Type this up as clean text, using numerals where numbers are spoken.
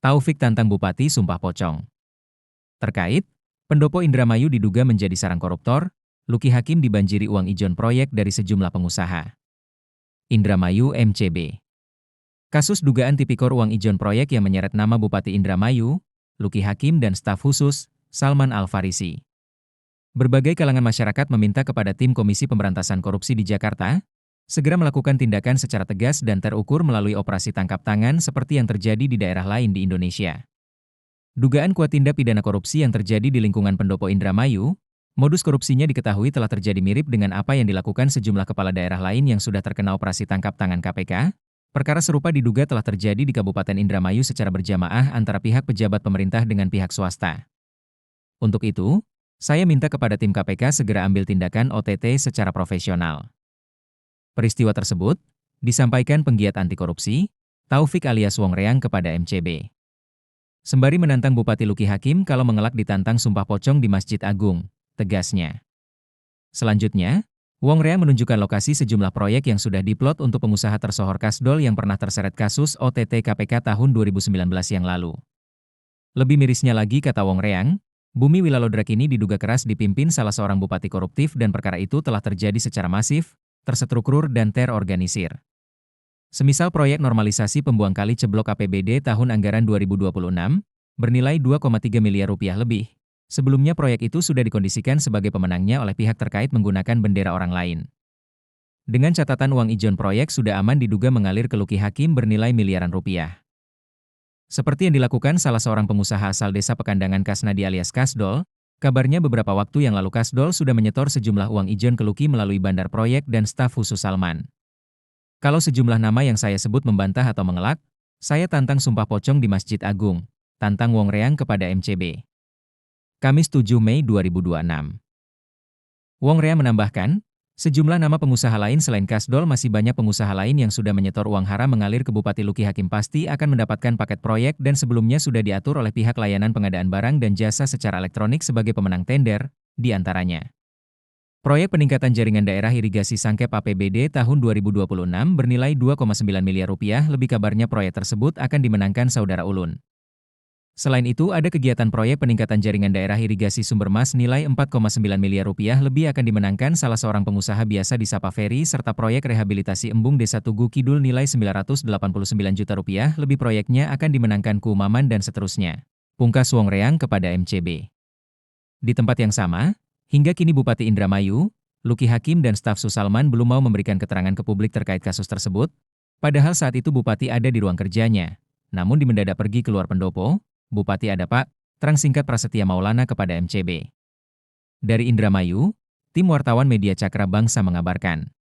Taufik tantang Bupati Sumpah Pocong. Terkait, pendopo Indramayu diduga menjadi sarang koruptor, Luki Hakim dibanjiri uang ijon proyek dari sejumlah pengusaha. Indramayu MCB. Kasus dugaan tipikor uang ijon proyek yang menyeret nama Bupati Indramayu, Luki Hakim dan staf khusus, Salman Al-Farisi. Berbagai kalangan masyarakat meminta kepada tim Komisi Pemberantasan Korupsi di Jakarta, segera melakukan tindakan secara tegas dan terukur melalui operasi tangkap tangan seperti yang terjadi di daerah lain di Indonesia. Dugaan kuat tindak pidana korupsi yang terjadi di lingkungan pendopo Indramayu, modus korupsinya diketahui telah terjadi mirip dengan apa yang dilakukan sejumlah kepala daerah lain yang sudah terkena operasi tangkap tangan KPK. Perkara serupa diduga telah terjadi di Kabupaten Indramayu secara berjamaah antara pihak pejabat pemerintah dengan pihak swasta. Untuk itu, saya minta kepada tim KPK segera ambil tindakan OTT secara profesional. Peristiwa tersebut disampaikan penggiat anti korupsi, Taufik alias Wong Reang kepada MCB. Sembari menantang Bupati Luki Hakim kalau mengelak ditantang sumpah pocong di Masjid Agung, tegasnya. Selanjutnya, Wong Reang menunjukkan lokasi sejumlah proyek yang sudah diplot untuk pengusaha tersohor Kasdol yang pernah terseret kasus OTT KPK tahun 2019 yang lalu. Lebih mirisnya lagi, kata Wong Reang, Bumi Wilalodra kini diduga keras dipimpin salah seorang bupati koruptif dan perkara itu telah terjadi secara masif, terstruktur dan terorganisir. Semisal proyek normalisasi pembuang kali Ceblok APBD tahun anggaran 2026, bernilai 2,3 miliar rupiah lebih. Sebelumnya proyek itu sudah dikondisikan sebagai pemenangnya oleh pihak terkait menggunakan bendera orang lain. Dengan catatan uang ijon proyek sudah aman diduga mengalir ke Luki Hakim bernilai miliaran rupiah. Seperti yang dilakukan salah seorang pengusaha asal desa Pekandangan Kasnadi alias Kasdol, kabarnya beberapa waktu yang lalu Kasdol sudah menyetor sejumlah uang ijon ke Luki melalui bandar proyek dan staf khusus Salman. Kalau sejumlah nama yang saya sebut membantah atau mengelak, saya tantang sumpah pocong di Masjid Agung, tantang Wong Reang kepada MCB. Kamis 7 Mei 2026. Wong Reang menambahkan, sejumlah nama pengusaha lain selain Kasdol masih banyak pengusaha lain yang sudah menyetor uang haram mengalir ke Bupati Luki Hakim pasti akan mendapatkan paket proyek dan sebelumnya sudah diatur oleh pihak layanan pengadaan barang dan jasa secara elektronik sebagai pemenang tender, di antaranya. Proyek peningkatan jaringan daerah irigasi Sangkep APBD tahun 2026 bernilai 2,9 miliar rupiah, lebih kabarnya proyek tersebut akan dimenangkan Saudara Ulun. Selain itu, ada kegiatan proyek peningkatan jaringan daerah irigasi Sumbermas nilai 4,9 miliar rupiah lebih akan dimenangkan salah seorang pengusaha biasa di Sapa Ferry serta proyek rehabilitasi embung Desa Tugu Kidul nilai 989 juta rupiah lebih proyeknya akan dimenangkan Kumaman dan seterusnya. Pungkas Wong Reang kepada MCB. Di tempat yang sama, hingga kini Bupati Indramayu, Luki Hakim dan staf Susalman belum mau memberikan keterangan ke publik terkait kasus tersebut, padahal saat itu Bupati ada di ruang kerjanya. Namun di mendadak pergi keluar pendopo, Bupati ada Pak, terang singkat Prasetya Maulana kepada MCB. Dari Indramayu, tim wartawan Media Cakra Bangsa mengabarkan.